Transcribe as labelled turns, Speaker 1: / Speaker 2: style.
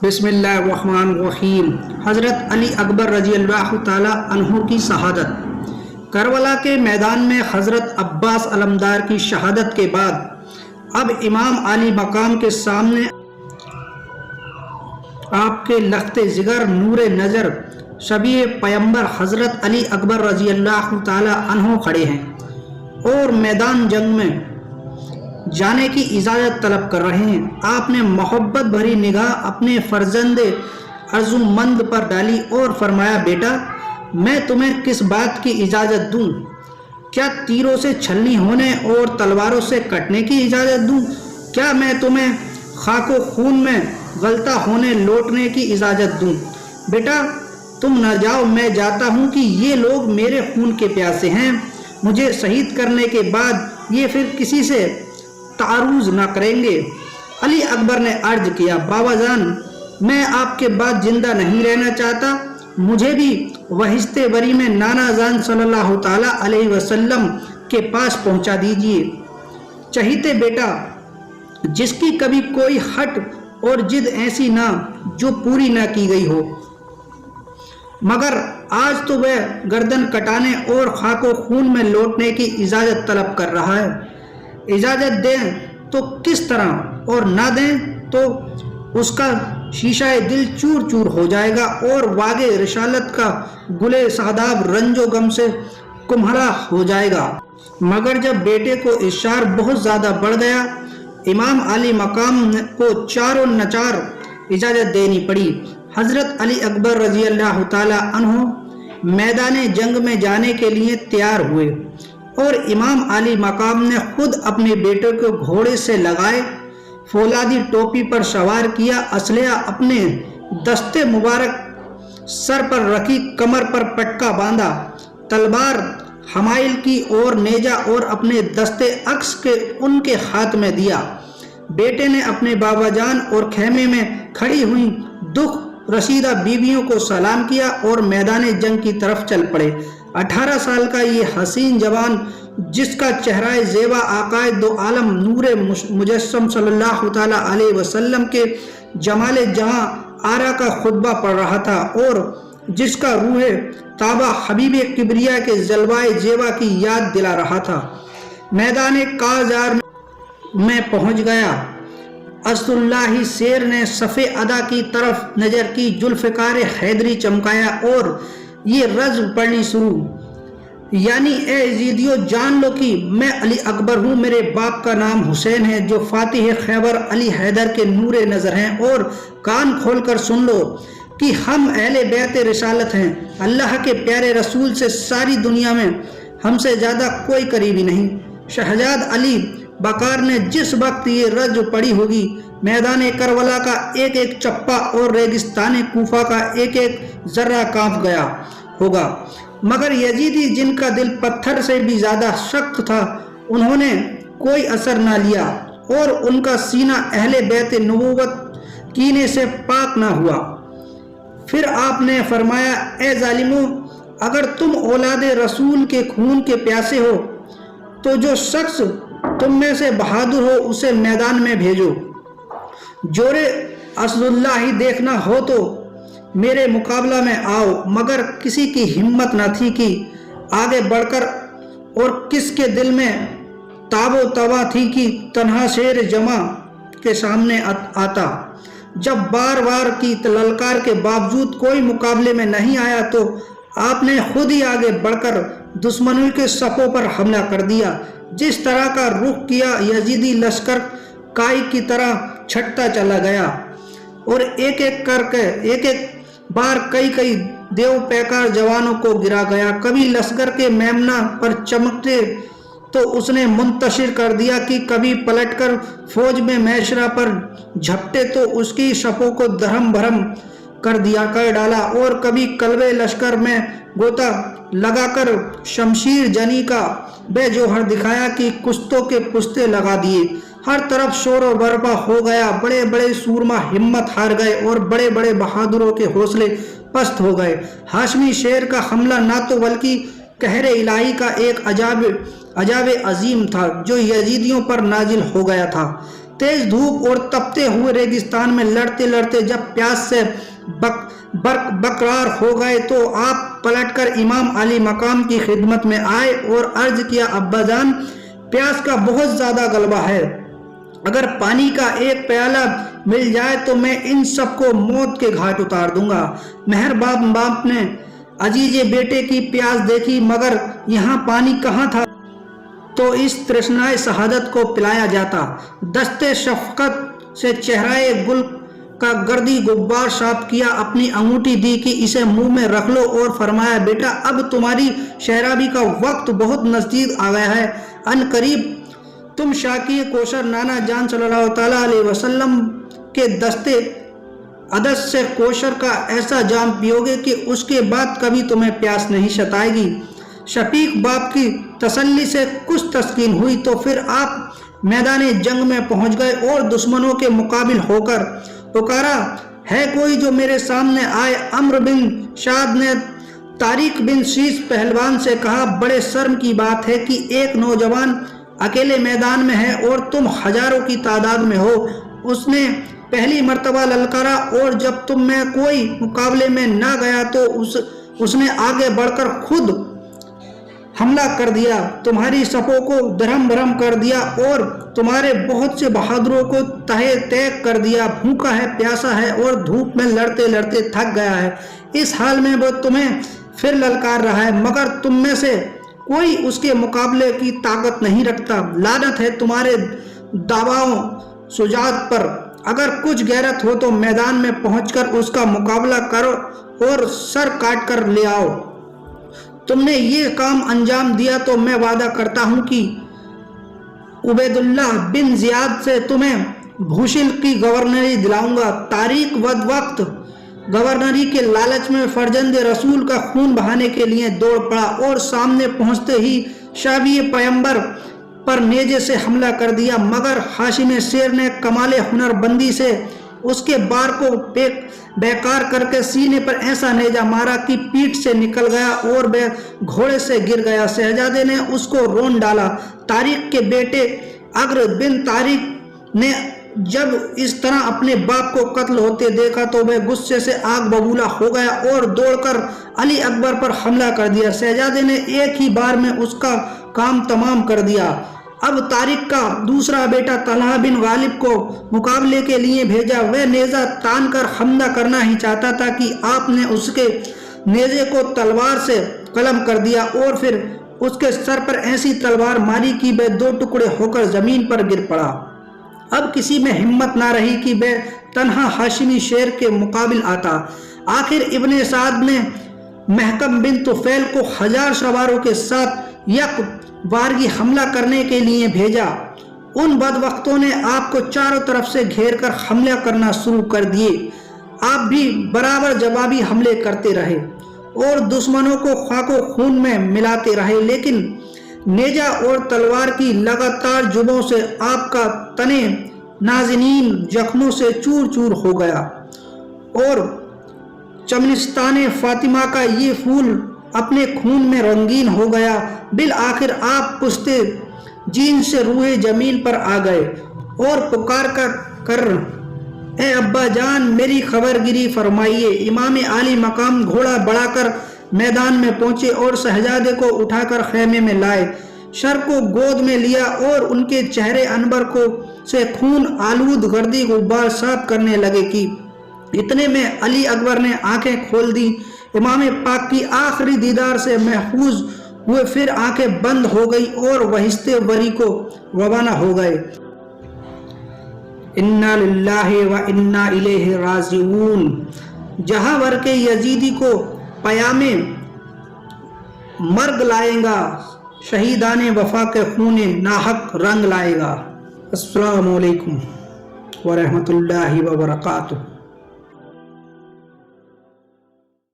Speaker 1: بسم اللہ الرحمن الرحیم۔ حضرت علی اکبر رضی اللہ تعالی عنہ کی شہادت۔ کربلا کے میدان میں حضرت عباس علمدار کی شہادت کے بعد اب امام علی مقام کے سامنے آپ کے لخت جگر نور نظر شبیہ پیمبر حضرت علی اکبر رضی اللہ تعالی عنہ کھڑے ہیں اور میدان جنگ میں جانے کی اجازت طلب کر رہے ہیں۔ آپ نے محبت بھری نگاہ اپنے فرزند ارجمند پر ڈالی اور فرمایا، بیٹا میں تمہیں کس بات کی اجازت دوں؟ کیا تیروں سے چھلنی ہونے اور تلواروں سے کٹنے کی اجازت دوں؟ کیا میں تمہیں خاک و خون میں غلطہ ہونے لوٹنے کی اجازت دوں؟ بیٹا تم نہ جاؤ، میں جاتا ہوں کہ یہ لوگ میرے خون کے پیاسے ہیں، مجھے شہید کرنے کے بعد یہ پھر کسی سے تعارض نہ کریں گے۔ علی اکبر نے عرض کیا، بابا جان میں آپ کے بعد زندہ نہیں رہنا چاہتا، مجھے بھی وحشت بری میں نانا جان صلی اللہ تعالیٰ علیہ وسلم کے پاس پہنچا دیجئے۔ چہیتے بیٹا جس کی کبھی کوئی ہٹ اور جد ایسی نہ جو پوری نہ کی گئی ہو، مگر آج تو وہ گردن کٹانے اور خاک و خون میں لوٹنے کی اجازت طلب کر رہا ہے۔ اجازت دیں تو کس طرح اور نہ دیں تو اس کا شیشہ دل چور چور ہو جائے گا اور واگے رسالت کا گلے شاداب رنج و غم سے کمہرا ہو جائے گا۔ مگر جب بیٹے کو اشار بہت زیادہ بڑھ گیا، امام علی مقام کو چاروں نچار اجازت دینی پڑی۔ حضرت علی اکبر رضی اللہ تعالی عنہ میدان جنگ میں جانے کے لیے تیار ہوئے اور امام علی مقام نے خود اپنے بیٹے کو گھوڑے سے لگائے، فولادی ٹوپی پر سوار کیا، اسلحہ اپنے دستے مبارک سر پر رکھی، کمر پر پٹکا باندھا، تلوار حمائل کی اور نیزہ اور اپنے دستے عکس کے ان کے ہاتھ میں دیا۔ بیٹے نے اپنے بابا جان اور خیمے میں کھڑی ہوئی دکھ رسیدہ بیویوں کو سلام کیا اور میدان جنگ کی طرف چل پڑے۔ 18 سال کا یہ حسین جوان جس کا چہرہ زیبا آقائے دو عالم نور مجسم صلی اللہ تعالیٰ علیہ وسلم کے جمال جہاں آرا کا خطبہ پڑھ رہا تھا اور جس کا روح تابہ حبیب کبریا کے جلوائے زیبا کی یاد دلا رہا تھا، میدان کازار میں پہنچ گیا۔ اسد اللہ شیر نے صف ادا کی طرف نظر کی، ذوالفقار حیدری چمکایا اور یہ رزم پڑھنی شروع، یعنی اے یزیدیو جان لو کہ میں علی اکبر ہوں، میرے باپ کا نام حسین ہے جو فاتح خیبر علی حیدر کے نور نظر ہیں، اور کان کھول کر سن لو کہ ہم اہل بیت رسالت ہیں، اللہ کے پیارے رسول سے ساری دنیا میں ہم سے زیادہ کوئی قریبی نہیں۔ شہزاد علی بکار نے جس وقت یہ رزم پڑھی ہوگی، میدان کربلا کا ایک ایک چپا اور ریگستان کوفہ کا ایک ایک ذرہ کانپ گیا ہوگا، مگر یزیدی جن کا دل پتھر سے بھی زیادہ سخت تھا انہوں نے کوئی اثر نہ لیا اور ان کا سینہ اہل بیت نبوت کینے سے پاک نہ ہوا۔ پھر آپ نے فرمایا، اے ظالموں، اگر تم اولاد رسول کے خون کے پیاسے ہو تو جو شخص تم میں سے بہادر ہو اسے میدان میں بھیجو۔ جورے اسد اللہ دیکھنا ہو تو میرے مقابلہ میں آؤ، مگر کسی کی ہمت نہ تھی کہ آگے بڑھ کر، اور کس کے دل میں تاب و توا تھی کہ تنہا شیر جمع کے سامنے آتا۔ جب بار بار کی للکار کے باوجود کوئی مقابلے میں نہیں آیا تو آپ نے خود ہی آگے بڑھ کر دشمنوں کے صفوں پر حملہ کر دیا۔ جس طرح کا رخ کیا، یزیدی لشکر کائی کی طرح چھٹتا چلا گیا اور ایک ایک بار کئی دیو پیکار جوانوں کو گرا گیا۔ کبھی لشکر کے میمنہ پر چمکتے تو اس نے منتشر کر دیا کہ کبھی پلٹ کر فوج میں میشرہ پر جھپٹے تو اس کی صفوں کو درہم بھرم کر ڈالا، اور کبھی قلبے لشکر میں گوتا لگا کر شمشیر جنی کا بے جوہر دکھایا کہ کشتوں کے پشتے لگا دیے۔ ہر طرف شور و برپا ہو گیا، بڑے بڑے سورما ہمت ہار گئے اور بڑے بڑے بہادروں کے حوصلے پست ہو گئے۔ ہاشمی شیر کا حملہ نہ تو بلکہ قہر الہی کا ایک عذاب عظیم تھا جو یزیدیوں پر نازل ہو گیا تھا۔ तेज धूप और तपते हुए रेगिस्तान में लड़ते लड़ते जब प्यास से बकरार हो गए तो आप पलटकर इमाम अली मकाम की खिदमत में आए और अर्ज किया, अब्बा जान, प्यास का बहुत ज़्यादा गलबा है, अगर पानी का एक प्याला मिल जाए तो मैं इन सबको मौत के घाट उतार दूंगा। मेहरबान बाप ने अजीजे बेटे की प्यास देखी, मगर यहाँ पानी कहाँ था तो इस तृष्णाए शहादत को पिलाया जाता। दस्ते शफकत से चेहराए गुल का गर्दी गुब्बार साफ किया, अपनी अंगूठी दी कि इसे मुंह में रख लो और फरमाया, बेटा अब तुम्हारी शहराबी का वक्त बहुत नज़दीक आ गया है, अन करीब तुम शाकी कोशर नाना जान सल्लल्लाहु ताला अलैहि वसल्लम के दस्ते अदस से कोशर का ऐसा जाम पियोगे कि उसके बाद कभी तुम्हें प्यास नहीं सताएगी। शफीक बाप की तसल्ली से कुछ तस्कीन हुई तो फिर आप मैदान जंग में पहुंच गए और दुश्मनों के मुकाबिल होकर पुकारा, है कोई जो मेरे सामने आए। अम्र बिन शाद ने तारिक बिन शीश पहलवान से कहा, बड़े शर्म की बात है कि एक नौजवान अकेले मैदान में है और तुम हजारों की तादाद में हो। उसने पहली मर्तबा ललकारा और जब तुम में कोई मुकाबले में ना गया तो उसने आगे बढ़कर खुद हमला कर दिया, तुम्हारी सफ़ों को धर्म भरम कर दिया और तुम्हारे बहुत से बहादुरों को तहे तैक कर दिया। भूखा है, प्यासा है और धूप में लड़ते लड़ते थक गया है। इस हाल में वो तुम्हें फिर ललकार रहा है, मगर तुम में से कोई उसके मुकाबले की ताकत नहीं रखता। लानत है तुम्हारे दावाओं सुजात पर। अगर कुछ गैरत हो तो मैदान में पहुंचकर उसका मुकाबला करो और सर काट कर ले आओ। तुमने ये काम अंजाम दिया तो मैं वादा करता हूं कि उबैदुल्लाह बिन जियाद से तुम्हें भूशिल की गवर्नरी दिलाऊंगा। तारीख वक्त गवर्नरी के लालच में फर्जंद रसूल का खून बहाने के लिए दौड़ पड़ा और सामने पहुंचते ही शाबी पैगंबर पर नेजे से हमला कर दिया, मगर हाशिम शेर ने कमाले हुनरबंदी से उसके बार को बेकार करके सीने पर ऐसा नेजा मारा कि पीठ से निकल गया और वह घोड़े से गिर गया। शहजादे ने उसको रोन डाला। तारिक के बेटे अग्र बिन तारिक ने जब इस तरह अपने बाप को कत्ल होते देखा तो वह गुस्से से आग बबूला हो गया और दौड़कर अली अकबर पर हमला कर दिया। शहजादे ने एक ही बार में उसका काम तमाम कर दिया। अब तारिक का दूसरा बेटा तलहा बिन गालिब को मुकाबले के लिए भेजा। वह नेजा तान कर हमला करना ही चाहता था कि आपने उसके नेजे को तलवार से कलम कर दिया और फिर उसके सर पर ऐसी तलवार मारी कि वह दो टुकड़े होकर जमीन पर गिर पड़ा। अब किसी में हिम्मत ना रही कि वह तन्हा हाशिमी शेर के मुकाबिल आता। आखिर इब्ने साद ने महकम बिन तुफैल को 1000 सवारों के साथ यक बारगी हमला करने के लिए भेजा। उन बदबख्तों ने आपको चारों तरफ से घेर कर हमला करना शुरू कर दिए। आप भी बराबर जवाबी हमले करते रहे और दुश्मनों को खाको खून में मिलाते रहे, लेकिन नेजा और तलवार की लगातार जुबों से आपका तने नाज़नीन जख्मों से चूर चूर हो गया और चमनिस्तान फातिमा का ये फूल अपने खून में रंगीन हो गया। बिल आखिर आप पुश्ते जीन से रूहे जमीन पर आ गए और पुकार कर ए अब्बा जान, मेरी खबरगिरी फरमाइए। इमाम आली मकाम घोड़ा बढ़ाकर मैदान में पहुंचे और शहजादे को उठाकर खेमे में लाए। शर को गोद में लिया और उनके चेहरे अनबर को से खून आलूद गर्दी गुब्बार साफ करने लगे कि इतने में अली अकबर ने आंखें खोल दी। इमाम पाक की आखिरी दीदार से महफूज हुए फिर आंखें बंद हो गई और वहिस्ते वरी को रवाना हो गए। इन्ना लिल्लाहि व इन्ना इलैहि राजिऊन। जहां वर के यजीदी को पयामे मर्ग लाएगा, शहीदाने वफा के खूने नाहक रंग लाएगा। अस्सलामु अलैकुम व रहमतुल्लाहि व बरकातुहू।